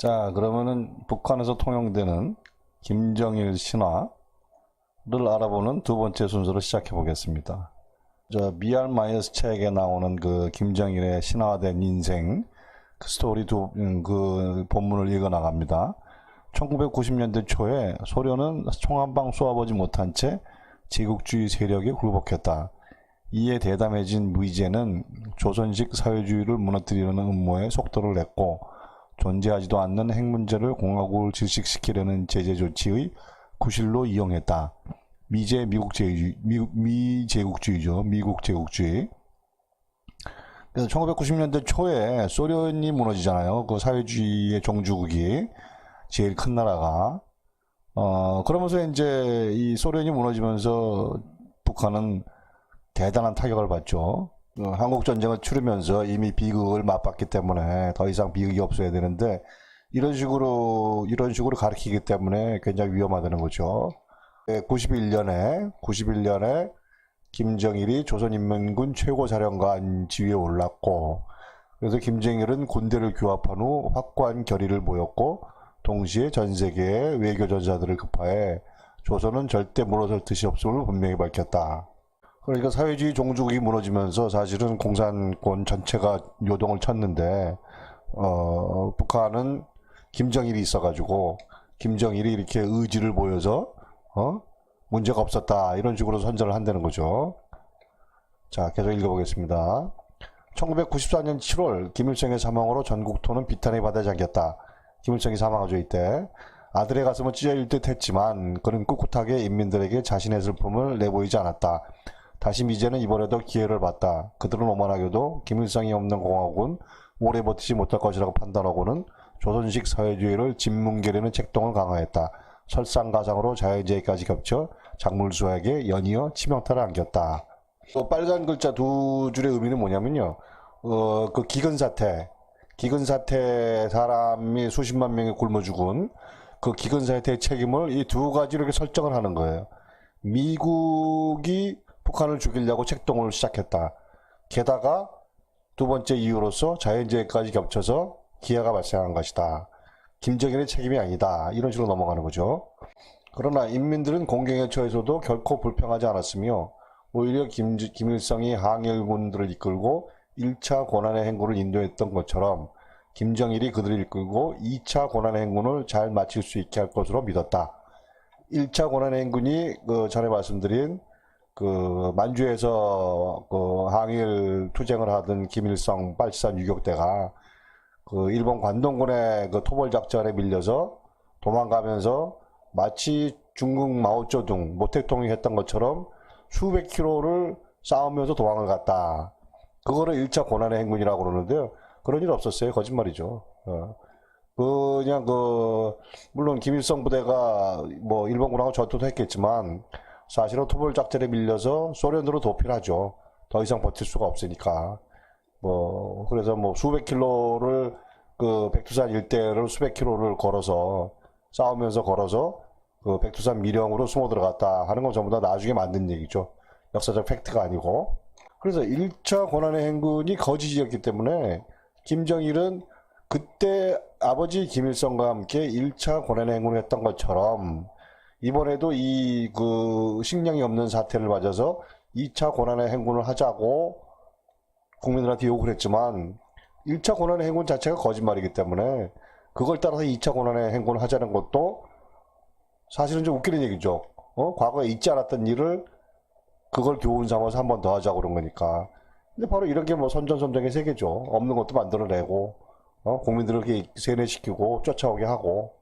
자, 그러면은 북한에서 통용되는 김정일 신화를 알아보는 두 번째 순서를 시작해 보겠습니다. 미알 마이어스 책에 나오는 그 김정일의 신화된 인생 그 스토리 그 본문을 읽어 나갑니다. 1990년대 초에 소련은 총 한 방 쏘아보지 못한 채 제국주의 세력에 굴복했다. 이에 대담해진 무이제는 조선식 사회주의를 무너뜨리려는 음모에 속도를 냈고 존재하지도 않는 핵 문제를 공화국을 질식시키려는 제재 조치의 구실로 이용했다. 미제국주의죠. 미국 제국주의. 그래서 1990년대 초에 소련이 무너지잖아요. 그 사회주의의 종주국이 제일 큰 나라가. 그러면서 이제 이 소련이 무너지면서 북한은 대단한 타격을 받죠. 한국 전쟁을 치르면서 이미 비극을 맛봤기 때문에 더 이상 비극이 없어야 되는데 이런 식으로 가르치기 때문에 굉장히 위험하다는 거죠. 91년에 김정일이 조선인민군 최고사령관 지위에 올랐고, 그래서 김정일은 군대를 규합한 후 확고한 결의를 보였고, 동시에 전 세계의 외교 전사들을 급파해 조선은 절대 물러설 뜻이 없음을 분명히 밝혔다. 그러니까 사회주의 종주국이 무너지면서 사실은 공산권 전체가 요동을 쳤는데, 북한은 김정일이 있어가지고 김정일이 이렇게 의지를 보여서 문제가 없었다, 이런 식으로 선전을 한다는 거죠. 자, 계속 읽어보겠습니다. 1994년 7월 김일성의 사망으로 전국토는 비탄의 바다에 잠겼다. 김일성이 사망하죠. 이때 아들의 가슴은 찢어질 듯 했지만 그는 꿋꿋하게 인민들에게 자신의 슬픔을 내보이지 않았다. 다시 미제는 이번에도 기회를 봤다. 그들은 오만하게도 김일성이 없는 공화국은 오래 버티지 못할 것이라고 판단하고는 조선식 사회주의를 진문계리는 책동을 강화했다. 설상가상으로 자연재해까지 겹쳐 작물수에게 연이어 치명타를 안겼다. 빨간 글자 두 줄의 의미는 뭐냐면요. 그 기근사태 사람이 수십만 명이 굶어 죽은 그 기근사태의 책임을 이 두 가지로 이렇게 설정을 하는 거예요. 미국이 북한을 죽이려고 책동을 시작했다. 게다가 두 번째 이유로서 자연재해까지 겹쳐서 기아가 발생한 것이다. 김정일의 책임이 아니다. 이런 식으로 넘어가는 거죠. 그러나 인민들은 공경에 처해서도 결코 불평하지 않았으며 오히려 김일성이 항일군들을 이끌고 1차 고난의 행군을 인도했던 것처럼 김정일이 그들을 이끌고 2차 고난의 행군을 잘 마칠 수 있게 할 것으로 믿었다. 1차 고난의 행군이 전에 말씀드린 그 만주에서 그 항일 투쟁을 하던 김일성 빨치산 유격대가 그 일본 관동군의 그 토벌 작전에 밀려서 도망가면서 마치 중국 마오쩌둥 모택동이 했던 것처럼 수백 킬로를 싸우면서 도망을 갔다. 그거를 1차 고난의 행군이라고 그러는데요. 그런 일 없었어요. 거짓말이죠. 물론 김일성 부대가 뭐 일본군하고 전투도 했겠지만 사실은 토벌 작전에 밀려서 소련으로 도피하죠. 더 이상 버틸 수가 없으니까. 그래서 수백 킬로를 그 백두산 일대를 수백 킬로를 걸어서 싸우면서 그 백두산 미령으로 숨어 들어갔다 하는 건 전부 다 나중에 만든 얘기죠. 역사적 팩트가 아니고. 그래서 1차 고난의 행군이 거짓이었기 때문에 김정일은 그때 아버지 김일성과 함께 1차 고난의 행군을 했던 것처럼 이번에도 이 그 식량이 없는 사태를 맞아서 2차 고난의 행군을 하자고 국민들한테 요구를 했지만 1차 고난의 행군 자체가 거짓말이기 때문에 그걸 따라서 2차 고난의 행군을 하자는 것도 사실은 좀 웃기는 얘기죠. 과거에 있지 않았던 일을 그걸 교훈 삼아서 한 번 더 하자고 그런 거니까. 근데 바로 이런 게 선전선정의 세계죠. 없는 것도 만들어내고 국민들을 이렇게 세뇌시키고 쫓아오게 하고.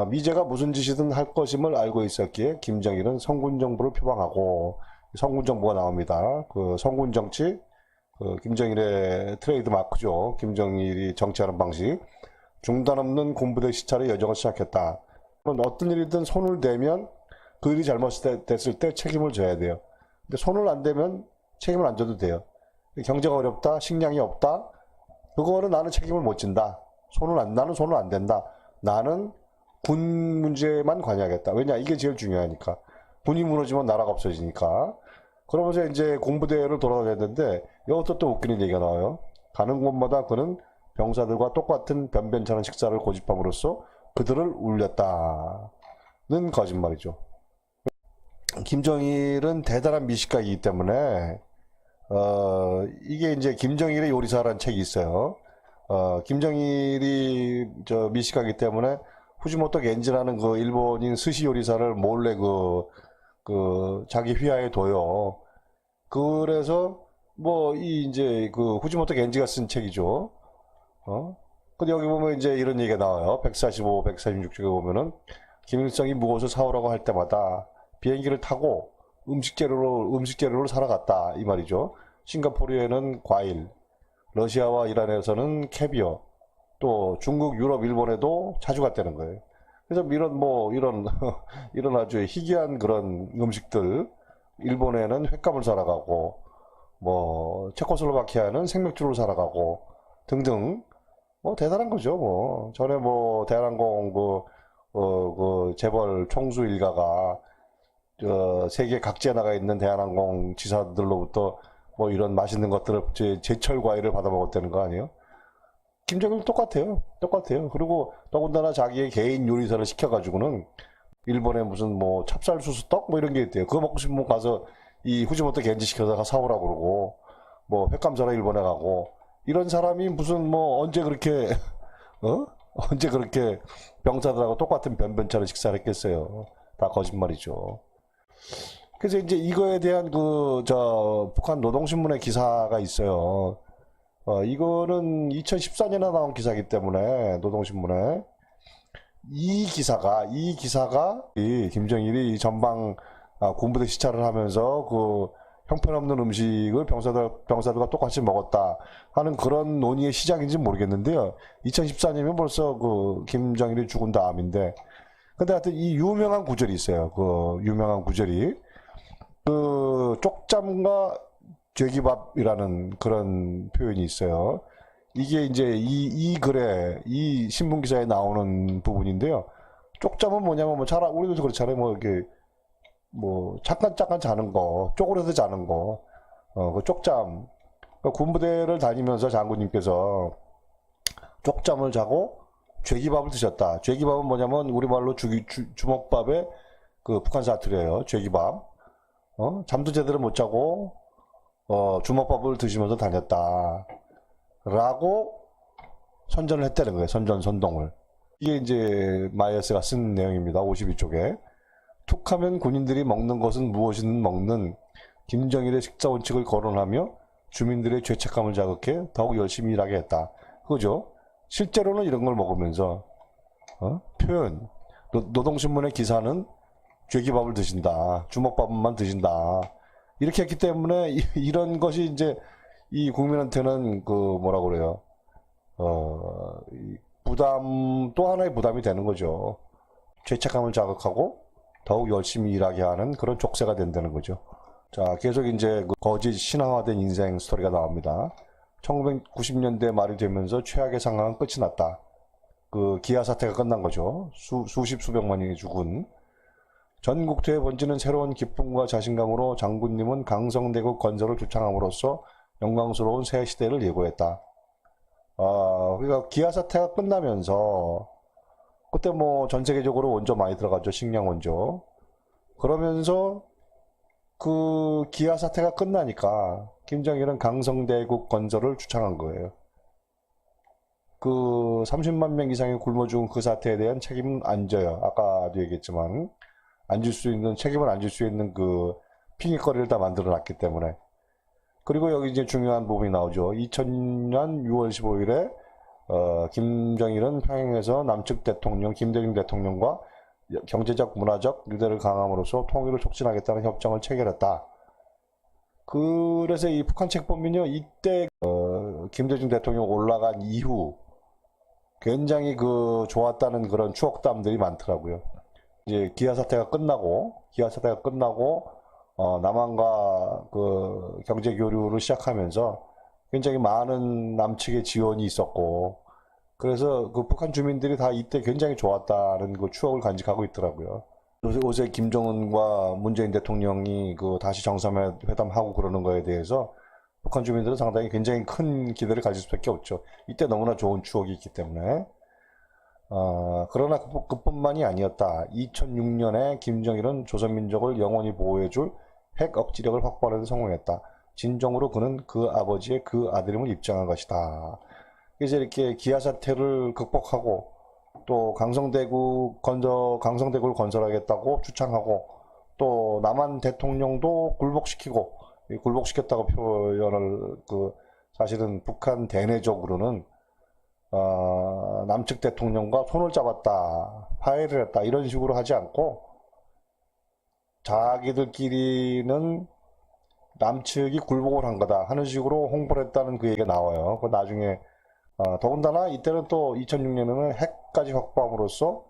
미제가 무슨 짓이든 할 것임을 알고 있었기에 김정일은 성군정부를 표방하고, 성군정부가 나옵니다. 그 성군정치, 김정일의 트레이드 마크죠. 김정일이 정치하는 방식. 중단 없는 군부대 시찰의 여정을 시작했다. 어떤 일이든 손을 대면 그 일이 잘못됐을 때 책임을 져야 돼요. 근데 손을 안 대면 책임을 안 져도 돼요. 경제가 어렵다, 식량이 없다, 그거는 나는 책임을 못 진다. 나는 손을 안 댄다. 나는 군 문제만 관여하겠다. 왜냐? 이게 제일 중요하니까. 군이 무너지면 나라가 없어지니까. 그러면서 이제 공부대를 돌아다녔는데 이것도 또 웃기는 얘기가 나와요. 가는 곳마다 그는 병사들과 똑같은 변변찮은 식사를 고집함으로써 그들을 울렸다는 거짓말이죠. 김정일은 대단한 미식가이기 때문에 이게 이제 김정일의 요리사라는 책이 있어요. 김정일이 저 미식가이기 때문에 후지모토 겐지라는 그 일본인 스시 요리사를 몰래 그 자기 휘하에 둬요. 그래서 뭐 이 이제 그 후지모토 겐지가 쓴 책이죠. 근데 여기 보면 이제 이런 얘기가 나와요. 145, 146쪽에 보면은 김일성이 무엇을 사오라고 할 때마다 비행기를 타고 음식 재료를 사러 갔다 이 말이죠. 싱가포르에는 과일, 러시아와 이란에서는 캐비어, 또 중국, 유럽, 일본에도 자주 갔다는 거예요. 그래서 이런 이런 아주 희귀한 그런 음식들, 일본에는 횟감을 사러 가고, 뭐 체코슬로바키아는 생맥주를 사러 가고 등등. 뭐 대단한 거죠. 뭐 전에 뭐 대한항공 그 재벌 총수 일가가 세계 각지에 나가 있는 대한항공 지사들로부터 뭐 이런 맛있는 것들을 제철 과일을 받아 먹었다는 거 아니에요? 김정일 똑같아요. 그리고 더군다나 자기의 개인 요리사를 시켜가지고는 일본에 무슨 뭐 찹쌀수수떡 뭐 이런 게 있대요. 그거 먹고 싶으면 가서 이 후지모토 겐지 시켜서 사오라고 그러고, 뭐 횟감 사러 일본에 가고, 이런 사람이 무슨 뭐 언제 그렇게 언제 그렇게 병사들하고 똑같은 변변찮은 식사를 했겠어요. 다 거짓말이죠. 그래서 이제 이거에 대한 북한 노동신문의 기사가 있어요. 이거는 2014년에 나온 기사이기 때문에 노동신문에 이 김정일이 전방 군부대 시찰을 하면서 그 형편없는 음식을 병사들과 똑같이 먹었다 하는 그런 논의의 시작인지 모르겠는데요. 2014년이면 벌써 그 김정일이 죽은 다음인데, 근데 하여튼 이 유명한 구절이 있어요. 그 유명한 구절이 그 쪽잠과 죄기밥이라는 그런 표현이 있어요. 이게 이제 이 글에 이 신문 기사에 나오는 부분인데요. 쪽잠은 뭐냐면 뭐 우리도 그렇잖아요. 뭐 이렇게 뭐 잠깐 자는 거, 쪼그려서 자는 거, 그 쪽잠. 그러니까 군부대를 다니면서 장군님께서 쪽잠을 자고 죄기밥을 드셨다. 죄기밥은 뭐냐면 우리말로 주먹밥에 그 북한 사투리예요. 죄기밥. 잠도 제대로 못 자고 주먹밥을 드시면서 다녔다. 라고 선전을 했다는 거예요. 선동을. 이게 이제 마이어스가 쓴 내용입니다. 52쪽에. 툭하면 군인들이 먹는 것은 무엇이든 먹는 김정일의 식사 원칙을 거론하며 주민들의 죄책감을 자극해 더욱 열심히 일하게 했다. 그죠? 실제로는 이런 걸 먹으면서 표현 노동신문의 기사는 죄기밥을 드신다. 주먹밥만 드신다. 이렇게 했기 때문에 이런 것이 이제 이 국민한테는 그 뭐라 그래요? 또 하나의 부담이 되는 거죠. 죄책감을 자극하고 더욱 열심히 일하게 하는 그런 족쇄가 된다는 거죠. 자, 계속 이제 그 거짓 신화화된 인생 스토리가 나옵니다. 1990년대 말이 되면서 최악의 상황은 끝이 났다. 그 기아 사태가 끝난 거죠. 수백만이 죽은. 전국토에 번지는 새로운 기쁨과 자신감으로 장군님은 강성대국 건설을 주창함으로써 영광스러운 새 시대를 예고했다. 그러니까 기아 사태가 끝나면서 그때 뭐 전 세계적으로 원조 많이 들어갔죠. 식량 원조. 그러면서 그 기아 사태가 끝나니까 김정일은 강성대국 건설을 주창한 거예요. 그 30만 명 이상이 굶어 죽은 그 사태에 대한 책임은 안 져요. 아까도 얘기했지만 책임을 안 질 수 있는 그 핑계거리를 다 만들어 놨기 때문에. 그리고 여기 이제 중요한 부분이 나오죠. 2000년 6월 15일에 김정일은 평양에서 남측 대통령 김대중 대통령과 경제적 문화적 유대를 강함으로써 통일을 촉진하겠다는 협정을 체결했다. 그래서 이 북한 책보면요, 이때 김대중 대통령 올라간 이후 굉장히 그 좋았다는 그런 추억담들이 많더라고요. 이제 기아 사태가 끝나고 남한과 그 경제 교류를 시작하면서 굉장히 많은 남측의 지원이 있었고, 그래서 그 북한 주민들이 다 이때 굉장히 좋았다는 그 추억을 간직하고 있더라고요. 요새 김정은과 문재인 대통령이 그 다시 정상회담하고 그러는 거에 대해서 북한 주민들은 상당히 굉장히 큰 기대를 가질 수밖에 없죠. 이때 너무나 좋은 추억이 있기 때문에. 그러나 그뿐만이 아니었다. 2006년에 김정일은 조선민족을 영원히 보호해줄 핵 억지력을 확보하는 데 성공했다. 진정으로 그는 그 아버지의 그 아들임을 입증한 것이다. 그래서 이렇게 기아 사태를 극복하고 또 강성대구를 건설하겠다고 주창하고 또 남한 대통령도 굴복시켰다고 표현을 사실은 북한 대내적으로는 남측 대통령과 손을 잡았다, 화해를 했다 이런 식으로 하지 않고 자기들끼리는 남측이 굴복을 한 거다 하는 식으로 홍보를 했다는 그 얘기가 나와요. 그 나중에 더군다나 이때는 또 2006년에는 핵까지 확보함으로써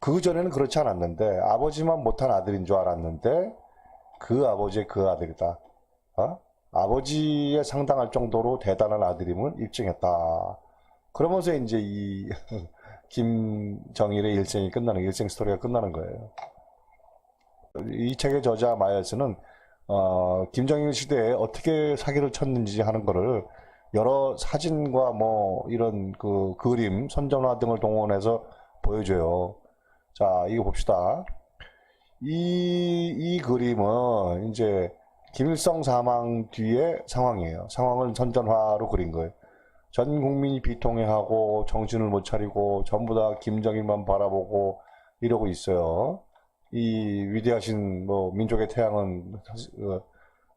그 전에는 그렇지 않았는데 아버지만 못한 아들인 줄 알았는데 그 아버지의 그 아들이다. 아버지에 상당할 정도로 대단한 아들임을 입증했다. 그러면서 이제 이 김정일의 일생 스토리가 끝나는 거예요. 이 책의 저자 마이어스는 김정일 시대에 어떻게 사기를 쳤는지 하는 거를 여러 사진과 뭐 이런 그 그림, 선전화 등을 동원해서 보여줘요. 자, 이거 봅시다. 이 그림은 이제 김일성 사망 뒤의 상황이에요. 상황을 선전화로 그린 거예요. 전 국민이 비통해하고 정신을 못 차리고 전부 다 김정일만 바라보고 이러고 있어요. 이 위대하신 뭐 민족의 태양은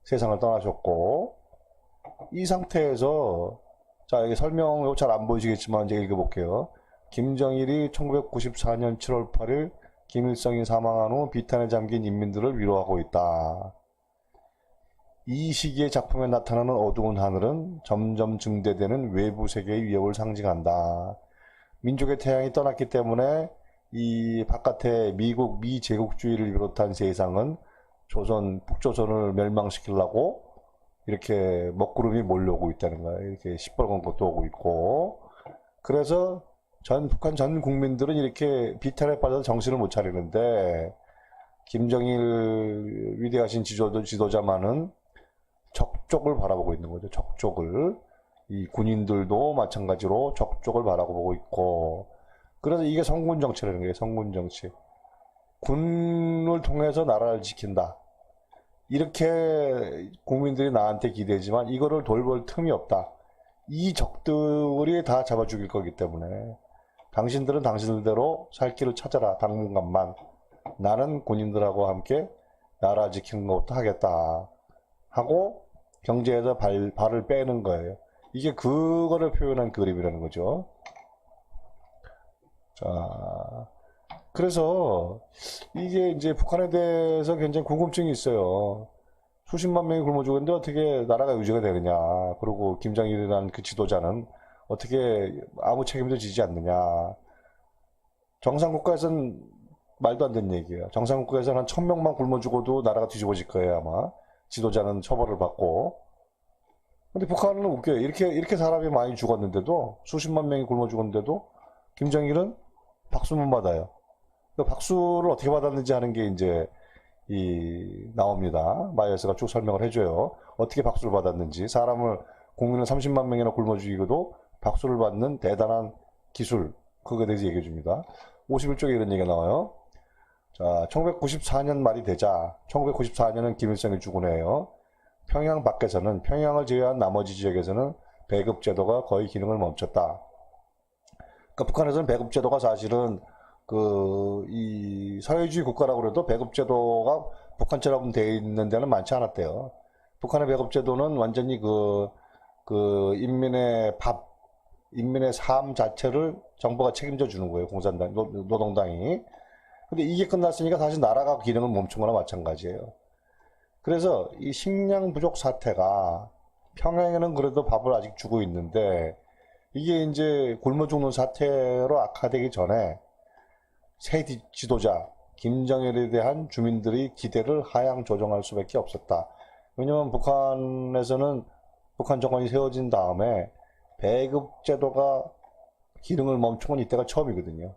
세상을 떠나셨고 이 상태에서 자 여기 설명 잘 안 보이시겠지만 제가 읽어볼게요. 김정일이 1994년 7월 8일 김일성이 사망한 후 비탄에 잠긴 인민들을 위로하고 있다. 이 시기의 작품에 나타나는 어두운 하늘은 점점 증대되는 외부 세계의 위협을 상징한다. 민족의 태양이 떠났기 때문에 이 바깥에 미제국주의를 비롯한 세상은 북조선을 멸망시키려고 이렇게 먹구름이 몰려오고 있다는 거예요. 이렇게 시뻘건 것도 오고 있고. 그래서 북한 전 국민들은 이렇게 비탄에 빠져서 정신을 못 차리는데 김정일 위대하신 지도자만은 적쪽을 바라보고 있는 거죠. 적쪽을. 이 군인들도 마찬가지로 적쪽을 바라보고 있고. 그래서 이게 성군 정치라는 거예요. 성군 정치. 군을 통해서 나라를 지킨다. 이렇게 국민들이 나한테 기대지만 이거를 돌볼 틈이 없다. 이 적들이 다 잡아 죽일 거기 때문에 당신들은 당신들대로 살 길을 찾아라. 당분간만. 나는 군인들하고 함께 나라 지키는 것부터 하겠다. 하고 경제에서 발을 빼는 거예요. 이게 그거를 표현한 그림이라는 거죠. 자, 그래서 이게 이제 북한에 대해서 굉장히 궁금증이 있어요. 수십만 명이 굶어 죽었는데 어떻게 나라가 유지가 되느냐. 그리고 김정일이라는 그 지도자는 어떻게 아무 책임도 지지 않느냐. 정상국가에서는 말도 안 되는 얘기예요. 정상국가에서는 한 1000명만 굶어 죽어도 나라가 뒤집어질 거예요, 아마. 지도자는 처벌을 받고. 근데 북한은 웃겨요. 이렇게 사람이 많이 죽었는데도, 수십만 명이 굶어 죽었는데도, 김정일은 박수만 받아요. 그 박수를 어떻게 받았는지 하는 게 이제, 나옵니다. 마이어스가 쭉 설명을 해줘요. 어떻게 박수를 받았는지. 국민을 30만 명이나 굶어 죽이고도 박수를 받는 대단한 기술. 그거에 대해서 얘기해 줍니다. 51쪽에 이런 얘기가 나와요. 자, 1994년 말이 되자, 1994년은 김일성이 죽은 해예요. 평양을 제외한 나머지 지역에서는 배급제도가 거의 기능을 멈췄다. 그러니까 북한에서는 배급제도가 사실은 이 사회주의 국가라고 그래도 배급제도가 북한처럼 되어 있는 데는 많지 않았대요. 북한의 배급제도는 완전히 인민의 삶 자체를 정부가 책임져 주는 거예요. 노동당이. 근데 이게 끝났으니까 사실 나라가 기능을 멈춘 거나 마찬가지예요. 그래서 이 식량 부족 사태가 평양에는 그래도 밥을 아직 주고 있는데 이게 이제 굶어 죽는 사태로 악화되기 전에 새 지도자 김정일에 대한 주민들의 기대를 하향 조정할 수밖에 없었다. 왜냐면 북한 정권이 세워진 다음에 배급제도가 기능을 멈춘 건 이때가 처음이거든요.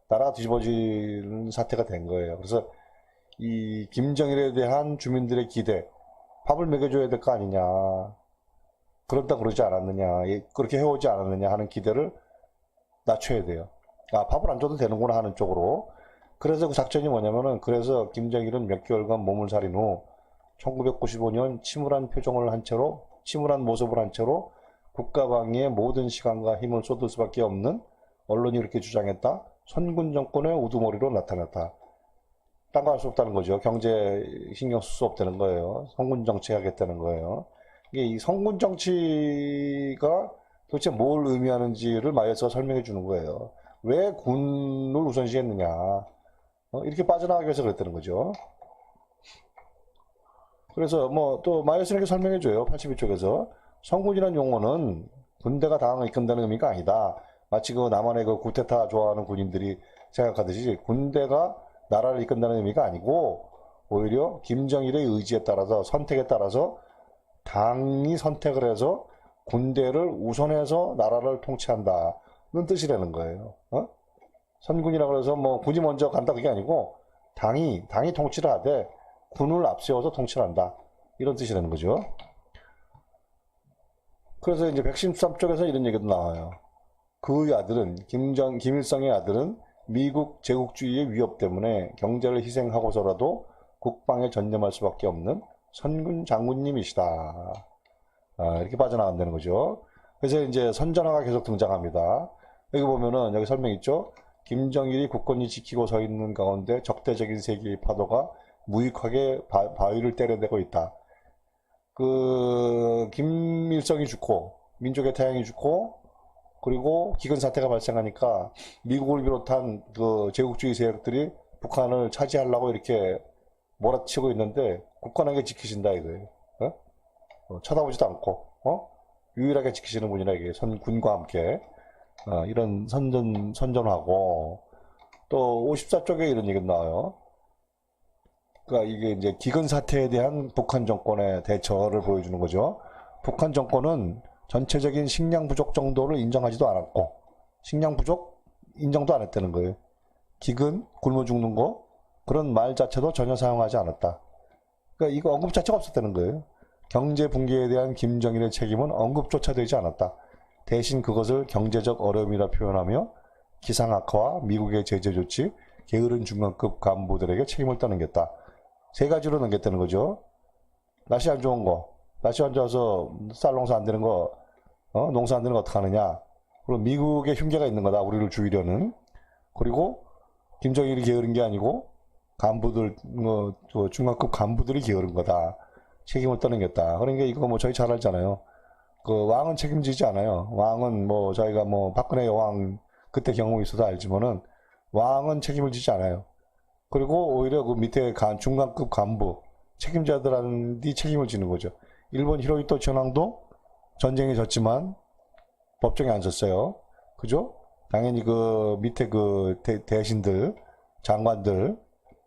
나라가 뒤집어지는 사태가 된 거예요. 그래서 이 김정일에 대한 주민들의 기대, 밥을 먹여줘야 될 거 아니냐. 그런다 그러지 않았느냐. 그렇게 해오지 않았느냐 하는 기대를 낮춰야 돼요. 아, 밥을 안 줘도 되는구나 하는 쪽으로. 그래서 그 작전이 뭐냐면은, 그래서 김정일은 몇 개월간 몸을 사린 후 1995년 침울한 표정을 한 채로, 침울한 모습을 한 채로 국가방위에 모든 시간과 힘을 쏟을 수밖에 없는, 언론이 이렇게 주장했다, 선군 정권의 우두머리로 나타났다. 딴 거 할 수 없다는 거죠. 경제 신경 쓸 수 없다는 거예요. 선군 정치 하겠다는 거예요. 이게 이 선군 정치가 도대체 뭘 의미하는지를 마이어스가 설명해 주는 거예요. 왜 군을 우선시했느냐. 이렇게 빠져나가기 위해서 그랬다는 거죠. 그래서 뭐 또 마이어스는 이렇게 설명해 줘요. 82쪽에서. 선군이라는 용어는 군대가 당을 이끈다는 의미가 아니다. 마치 그 남한의 그 구테타 좋아하는 군인들이 생각하듯이 군대가 나라를 이끈다는 의미가 아니고, 오히려 김정일의 의지에 따라서, 선택에 따라서 당이 선택을 해서 군대를 우선해서 나라를 통치한다는 뜻이라는 거예요. 선군이라고 해서 뭐 군이 먼저 간다 그게 아니고, 당이 통치를 하되 군을 앞세워서 통치를 한다, 이런 뜻이라는 거죠. 그래서 이제 113쪽에서 이런 얘기도 나와요. 그의 아들은, 김일성의 아들은 미국 제국주의의 위협 때문에 경제를 희생하고서라도 국방에 전념할 수밖에 없는 선군 장군님이시다. 이렇게 빠져나간다는 거죠. 그래서 이제 선전화가 계속 등장합니다. 여기 보면은, 여기 설명 있죠? 김정일이 국권이 지키고 서 있는 가운데 적대적인 세계의 파도가 무익하게 바위를 때려대고 있다. 김일성이 죽고, 민족의 태양이 죽고, 그리고 기근 사태가 발생하니까 미국을 비롯한 그 제국주의 세력들이 북한을 차지하려고 이렇게 몰아치고 있는데, 굳건하게 지키신다 이거예요. 쳐다보지도 않고, 유일하게 지키시는 분이라 이게 군과 함께. 이런 선전하고, 또 54쪽에 이런 얘기가 나와요. 그러니까 이게 이제 기근 사태에 대한 북한 정권의 대처를 보여주는 거죠. 북한 정권은 전체적인 식량 부족 정도를 인정하지도 않았고, 식량 부족 인정도 안 했다는 거예요. 기근, 굶어 죽는 거, 그런 말 자체도 전혀 사용하지 않았다. 그러니까 이거 언급 자체가 없었다는 거예요. 경제 붕괴에 대한 김정일의 책임은 언급조차 되지 않았다. 대신 그것을 경제적 어려움이라 표현하며 기상 악화와 미국의 제재 조치, 게으른 중간급 간부들에게 책임을 떠넘겼다. 세 가지로 넘겼다는 거죠. 날씨 안 좋은 거, 날씨 안 좋아서 쌀 농사 안 되는 거, 농사 안 되는 거 어떡하느냐. 그리고 미국의 흉계가 있는 거다, 우리를 죽이려는. 그리고 김정일이 게으른 게 아니고 간부들, 중간급 간부들이 게으른 거다. 책임을 떠넘겼다. 그러니까 이거 뭐 저희 잘 알잖아요. 그 왕은 책임지지 않아요. 왕은 뭐 저희가 뭐 박근혜 왕 그때 경험이 있어서 알지만은 왕은 책임을 지지 않아요. 그리고 오히려 그 밑에 중간급 간부 책임자들한테 책임을 지는 거죠. 일본 히로히토 전황도 전쟁에 졌지만 법정에 안 섰어요. 그죠? 당연히 그 밑에 그 대신들, 장관들,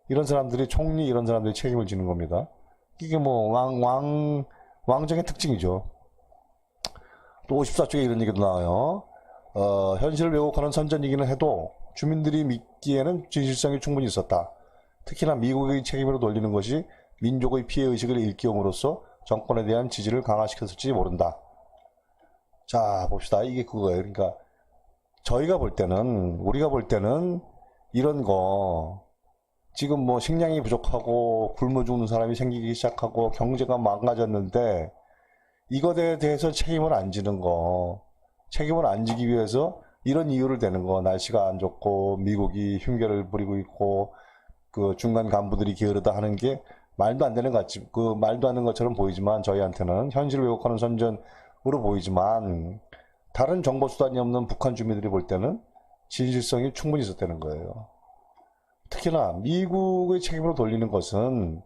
이런 사람들이, 총리 이런 사람들이 책임을 지는 겁니다. 이게 뭐 왕정의 특징이죠. 또 54쪽에 이런 얘기도 나와요. 현실을 왜곡하는 선전이기는 해도 주민들이 믿기에는 진실성이 충분히 있었다. 특히나 미국의 책임으로 돌리는 것이 민족의 피해의식을 일깨움으로써 정권에 대한 지지를 강화시켰을지 모른다. 자, 봅시다. 이게 그거예요. 그러니까 저희가 볼 때는, 우리가 볼 때는 이런 거, 지금 뭐 식량이 부족하고 굶어 죽는 사람이 생기기 시작하고 경제가 망가졌는데, 이것에 대해서 책임을 안 지는 거, 책임을 안 지기 위해서 이런 이유를 대는 거, 날씨가 안 좋고 미국이 흉계를 부리고 있고 그 중간 간부들이 게으르다 하는 게 말도 안 되는 것 같지, 그 말도 안 되는 것처럼 보이지만, 저희한테는 현실을 왜곡하는 선전으로 보이지만, 다른 정보 수단이 없는 북한 주민들이 볼 때는 진실성이 충분히 있었다는 거예요. 특히나 미국의 책임으로 돌리는 것은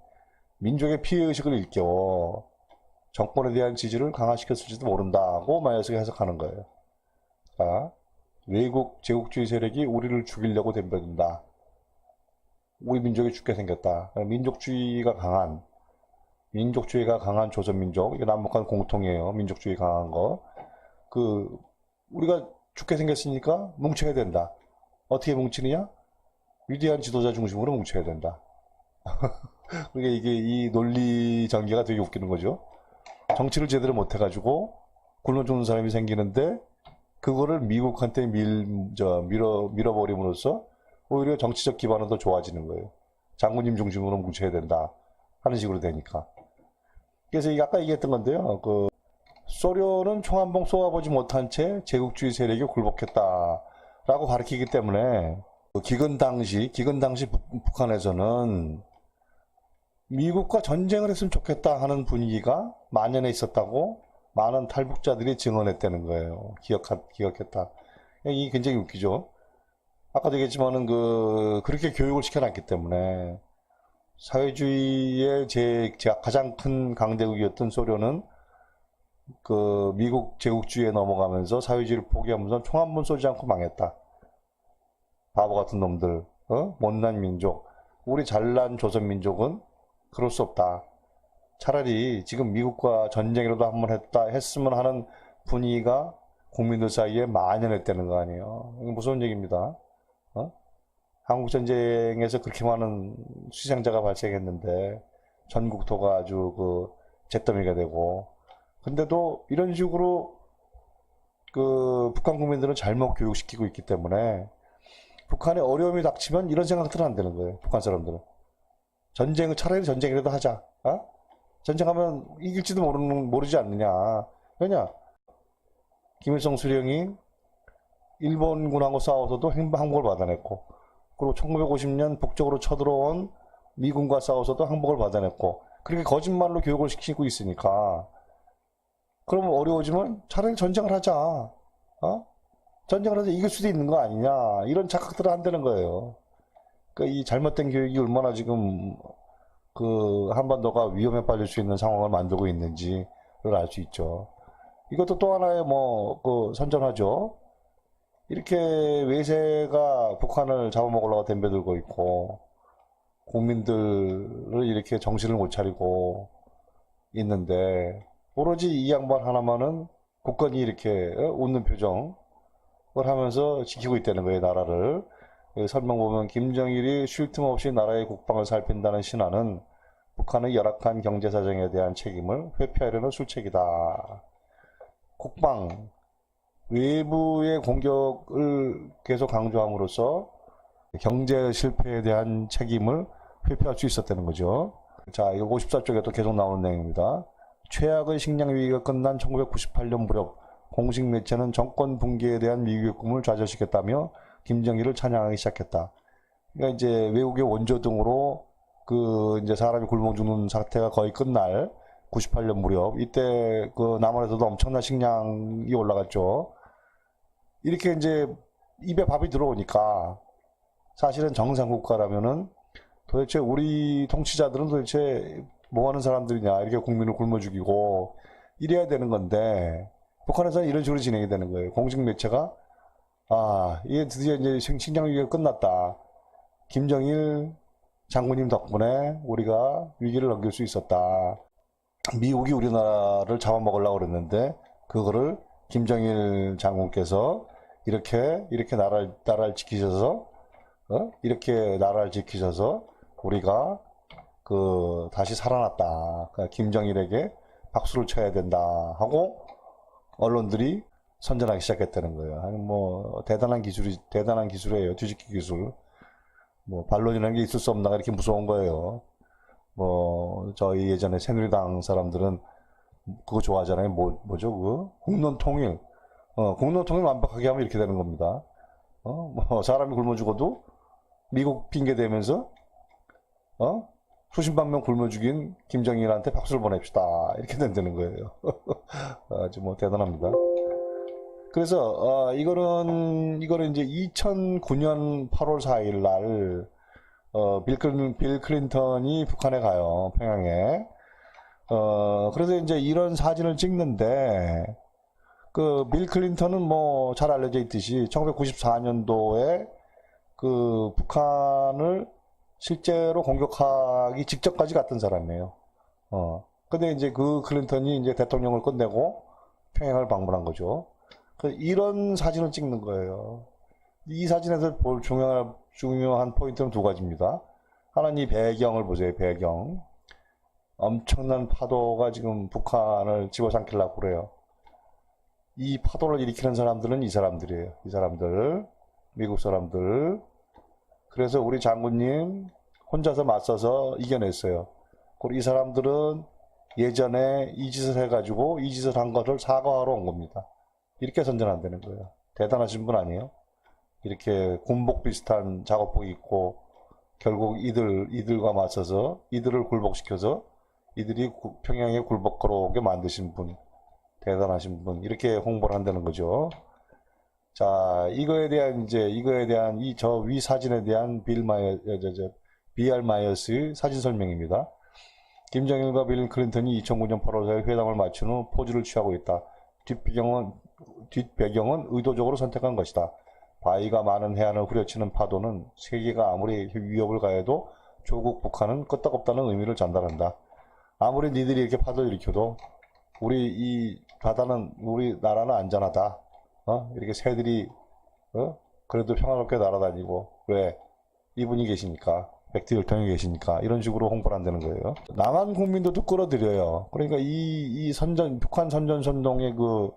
민족의 피해의식을 일깨워 정권에 대한 지지를 강화시켰을지도 모른다고 마이어스가 해석하는 거예요. 자, 외국 제국주의 세력이 우리를 죽이려고 덤벼든다. 우리 민족이 죽게 생겼다. 민족주의가 강한 조선민족, 이게 남북한 공통이에요. 민족주의 강한 거. 우리가 죽게 생겼으니까 뭉쳐야 된다. 어떻게 뭉치느냐? 위대한 지도자 중심으로 뭉쳐야 된다. 그러니까 이게 이 논리 전개가 되게 웃기는 거죠. 정치를 제대로 못해가지고 굶어 죽는 사람이 생기는데 그거를 미국한테 밀어버림으로써 오히려 정치적 기반은 더 좋아지는 거예요. 장군님 중심으로 뭉쳐야 된다 하는 식으로 되니까. 그래서 아까 얘기했던 건데요. 소련은 총 한 방 쏘아보지 못한 채 제국주의 세력이 굴복했다라고 가리키기 때문에 기근 당시 북한에서는 미국과 전쟁을 했으면 좋겠다 하는 분위기가 만연해 있었다고 많은 탈북자들이 증언했다는 거예요. 기억했다. 이게 굉장히 웃기죠. 아까도 얘기했지만은 그렇게 교육을 시켜놨기 때문에 사회주의의 가장 큰 강대국이었던 소련은 미국 제국주의에 넘어가면서 사회주의를 포기하면서 총 한 번 쏘지 않고 망했다. 바보 같은 놈들, 못난 민족. 우리 잘난 조선민족은 그럴 수 없다. 차라리 지금 미국과 전쟁이라도 한번 했으면 하는 분위기가 국민들 사이에 만연했다는 거 아니에요. 이게 무서운 얘기입니다. 한국전쟁에서 그렇게 많은 희생자가 발생했는데 전국토가 아주 잿더미가 되고, 근데도 이런 식으로 북한 국민들은 잘못 교육시키고 있기 때문에 북한에 어려움이 닥치면 이런 생각들은 안 되는 거예요. 북한 사람들은 차라리 전쟁이라도 하자. 전쟁하면 이길지도 모르지 않느냐. 왜냐? 김일성 수령이 일본군하고 싸워서도 항복을 받아냈고, 그리고 1950년 북쪽으로 쳐들어온 미군과 싸워서도 항복을 받아냈고, 그렇게 거짓말로 교육을 시키고 있으니까, 그러면 어려워지면 차라리 전쟁을 하자. 전쟁을 하자. 이길 수도 있는 거 아니냐. 이런 착각들을 한다는 거예요. 그러니까 이 잘못된 교육이 얼마나 지금 한반도가 위험에 빠질 수 있는 상황을 만들고 있는지를 알 수 있죠. 이것도 또 하나의 선전하죠. 이렇게 외세가 북한을 잡아먹으려고 덤벼들고 있고, 국민들을 이렇게 정신을 못 차리고 있는데, 오로지 이 양반 하나만은 굳건히 이렇게 웃는 표정을 하면서 지키고 있다는 거예요, 나라를. 설명 보면 김정일이 쉴 틈 없이 나라의 국방을 살핀다는 신화는 북한의 열악한 경제 사정에 대한 책임을 회피하려는 술책이다. 국방, 외부의 공격을 계속 강조함으로써 경제 실패에 대한 책임을 회피할 수 있었다는 거죠. 자, 이거 54쪽에 또 계속 나오는 내용입니다. 최악의 식량 위기가 끝난 1998년 무렵 공식 매체는 정권 붕괴에 대한 미국의 꿈을 좌절시켰다며 김정일을 찬양하기 시작했다. 그러니까 이제 외국의 원조 등으로 이제 사람이 굶어 죽는 사태가 거의 끝날 98년 무렵, 이때 남한에서도 엄청난 식량이 올라갔죠. 이렇게 이제 입에 밥이 들어오니까 사실은 정상 국가라면은 도대체 우리 통치자들은 도대체 뭐 하는 사람들이냐, 이렇게 국민을 굶어 죽이고 이래야 되는 건데, 북한에서는 이런 식으로 진행이 되는 거예요. 공식 매체가 이게 드디어 이제 식량 위기가 끝났다. 김정일 장군님 덕분에 우리가 위기를 넘길 수 있었다. 미국이 우리나라를 잡아먹으려고 그랬는데 그거를 김정일 장군께서 이렇게 나라를 지키셔서 이렇게 나라를 지키셔서 우리가 다시 살아났다. 그러니까 김정일에게 박수를 쳐야 된다 하고 언론들이 선전하기 시작했다는 거예요. 아니 대단한 기술이에요. 뒤집기 기술. 반론이라는 게 있을 수 없나가 이렇게 무서운 거예요. 저희 예전에 새누리당 사람들은 그거 좋아하잖아요. 뭐죠, 국론 통일. 국론 통일 완벽하게 하면 이렇게 되는 겁니다. 사람이 굶어 죽어도 미국 핑계 대면서, 수십만 명 굶어 죽인 김정일한테 박수를 보냅시다. 이렇게 된다는 거예요. 아주 대단합니다. 그래서, 이거는 이제 2009년 8월 4일 날, 빌 클린턴이 북한에 가요. 평양에. 그래서 이제 이런 사진을 찍는데, 빌 클린턴은 잘 알려져 있듯이 1994년도에 북한을 실제로 공격하기 직전까지 갔던 사람이에요. 근데 이제 클린턴이 이제 대통령을 끝내고 평양을 방문한 거죠. 이런 사진을 찍는 거예요. 이 사진에서 볼 중요한 포인트는 두 가지입니다. 하나는 이 배경을 보세요. 배경. 엄청난 파도가 지금 북한을 집어삼키려고 그래요. 이 파도를 일으키는 사람들은 이 사람들이에요. 이 사람들, 미국 사람들. 그래서 우리 장군님 혼자서 맞서서 이겨냈어요. 그리고 이 사람들은 예전에 이 짓을 해가지고 이 짓을 한 것을 사과하러 온 겁니다. 이렇게 선전 안 되는 거예요. 대단하신 분 아니에요? 이렇게 군복 비슷한 작업복 입고 결국 이들과 맞서서 이들을 굴복시켜서 이들이 평양에 굴복 걸어오게 만드신 분, 대단하신 분, 이렇게 홍보를 한다는 거죠. 자, 이거에 대한 이 저 위 사진에 대한 BR 마이어스의 사진 설명입니다. 김정일과 빌 클린턴이 2009년 8월 4일 회담을 마친 후 포즈를 취하고 있다. 뒷배경은 의도적으로 선택한 것이다. 바위가 많은 해안을 후려치는 파도는 세계가 아무리 위협을 가해도 조국 북한은 끄떡없다는 의미를 전달한다. 아무리 니들이 이렇게 파도를 일으켜도 우리 이 바다는 우리 나라는 안전하다. 이렇게 새들이 그래도 평화롭게 날아다니고 왜 이분이 계시니까 백두혈통이 계시니까 이런 식으로 홍보를 한다는 거예요. 남한 국민들도 끌어들여요. 그러니까 이 북한 선전선동의 그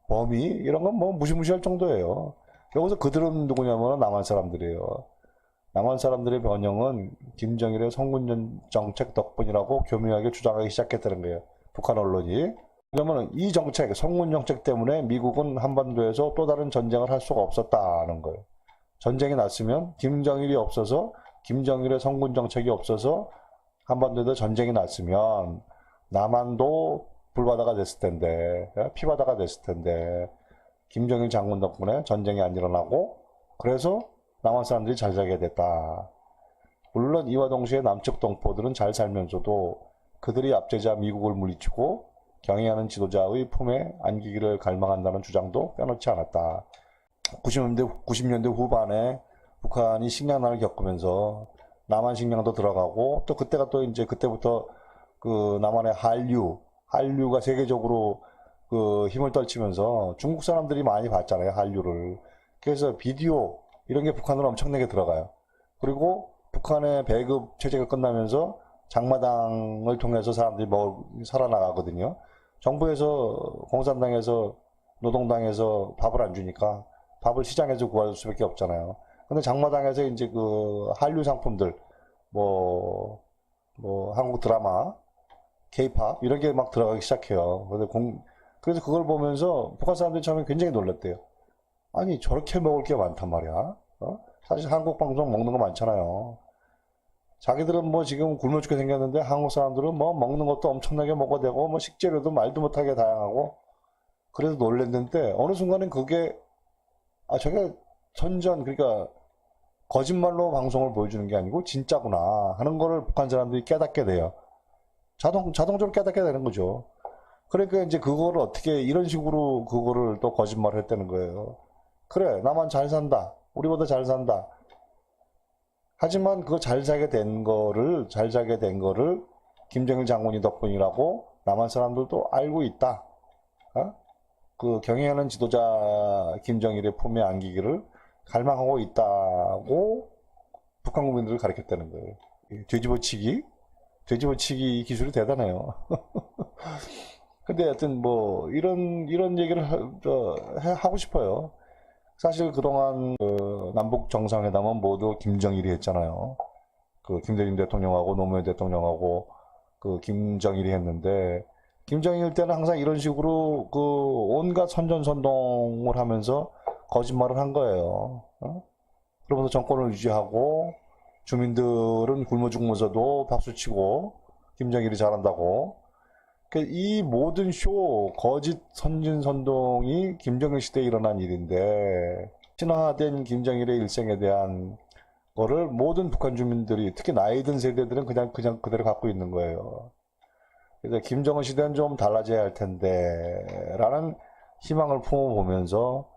범위 이런 건 뭐 무시무시할 정도예요. 여기서 그들은 누구냐면 남한 사람들이에요. 남한 사람들의 변형은 김정일의 성군 정책 덕분이라고 교묘하게 주장하기 시작했다는 거예요. 북한 언론이. 왜냐면 이 정책, 성군 정책 때문에 미국은 한반도에서 또 다른 전쟁을 할 수가 없었다는 거예요. 전쟁이 났으면 김정일이 없어서 김정일의 성군 정책이 없어서 한반도에도 전쟁이 났으면 남한도 불바다가 됐을 텐데 피바다가 됐을 텐데 김정일 장군 덕분에 전쟁이 안 일어나고 그래서 남한 사람들이 잘 살게 됐다. 물론 이와 동시에 남측 동포들은 잘 살면서도 그들이 압제자 미국을 물리치고 경애하는 지도자의 품에 안기기를 갈망한다는 주장도 빼놓지 않았다. 90년대 후반에 북한이 식량난을 겪으면서 남한 식량도 들어가고 또 그때가 또 이제 그때부터 그 남한의 한류가 세계적으로 그 힘을 떨치면서 중국 사람들이 많이 봤잖아요, 한류를. 그래서 비디오 이런 게 북한으로 엄청나게 들어가요. 그리고 북한의 배급 체제가 끝나면서 장마당을 통해서 사람들이 살아나가거든요. 정부에서 공산당에서 노동당에서 밥을 안 주니까 밥을 시장에서 구할 수밖에 없잖아요. 근데 장마당에서 이제 그 한류 상품들 뭐 한국 드라마, 케이팝 이런 게 막 들어가기 시작해요. 그래서 그걸 보면서 북한 사람들이 처음에 굉장히 놀랐대요. 아니 저렇게 먹을 게 많단 말이야. 사실 한국 방송 먹는 거 많잖아요. 자기들은 뭐 지금 굶어 죽게 생겼는데 한국 사람들은 뭐 먹는 것도 엄청나게 먹어야 되고 뭐 식재료도 말도 못하게 다양하고 그래서 놀랬는데 어느 순간엔 그게 저게 그러니까 거짓말로 방송을 보여주는 게 아니고 진짜구나 하는 거를 북한 사람들이 깨닫게 돼요. 자동적으로 깨닫게 되는 거죠. 그러니까 이제 그거를 어떻게 이런 식으로 그거를 또 거짓말을 했다는 거예요. 그래, 나만 잘 산다. 우리보다 잘 산다. 하지만 그거 잘 살게 된 거를 김정일 장군이 덕분이라고 남한 사람들도 알고 있다. 그 경애하는 지도자 김정일의 품에 안기기를 갈망하고 있다고 북한 국민들을 가르쳤다는 거예요. 뒤집어치기 기술이 대단해요. 근데 하여튼 뭐 이런 얘기를 하고 싶어요. 사실 그동안 그 남북 정상회담은 모두 김정일이 했잖아요. 그 김대중 대통령하고 노무현 대통령하고 그 김정일이 했는데 김정일 때는 항상 이런 식으로 그 온갖 선전선동을 하면서 거짓말을 한 거예요. 그러면서 정권을 유지하고 주민들은 굶어 죽으면서도 박수치고 김정일이 잘한다고. 이 모든 거짓 선진선동이 김정일 시대에 일어난 일인데 신화된 김정일의 일생에 대한 거를 모든 북한 주민들이 특히 나이 든 세대들은 그냥 그대로 갖고 있는 거예요. 그래서 김정은 시대는 좀 달라져야 할 텐데 라는 희망을 품어보면서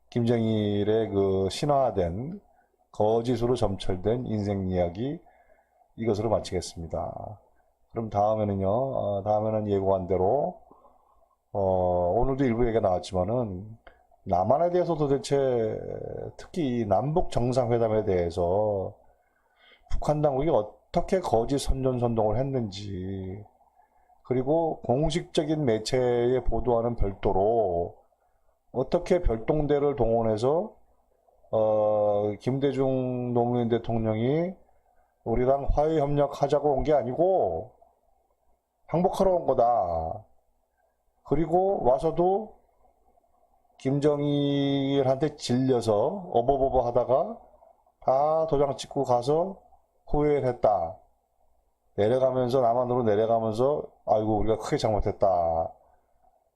김정일의 그 신화된 거짓으로 점철된 인생 이야기 이것으로 마치겠습니다. 그럼 다음에는 예고한 대로 오늘도 일부 얘기가 나왔지만은 남한에 대해서 도대체 특히 이 남북 정상회담에 대해서 북한 당국이 어떻게 거짓 선전선동을 했는지, 그리고 공식적인 매체에 보도하는 별도로 어떻게 별동대를 동원해서 김대중 노무현 대통령이 우리랑 화해 협력하자고 온 게 아니고 항복하러 온 거다. 그리고 와서도 김정일한테 질려서 어버버버 하다가 다 도장 찍고 가서 후회를 했다. 내려가면서 남한으로 내려가면서 아이고 우리가 크게 잘못했다.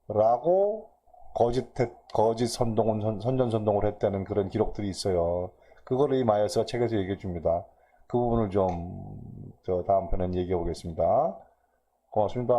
라고 거짓 선전선동을 했다는 그런 기록들이 있어요. 그거를 이 마이어스가 책에서 얘기해 줍니다. 그 부분을 좀 다음 편에 얘기해 보겠습니다. 고맙습니다.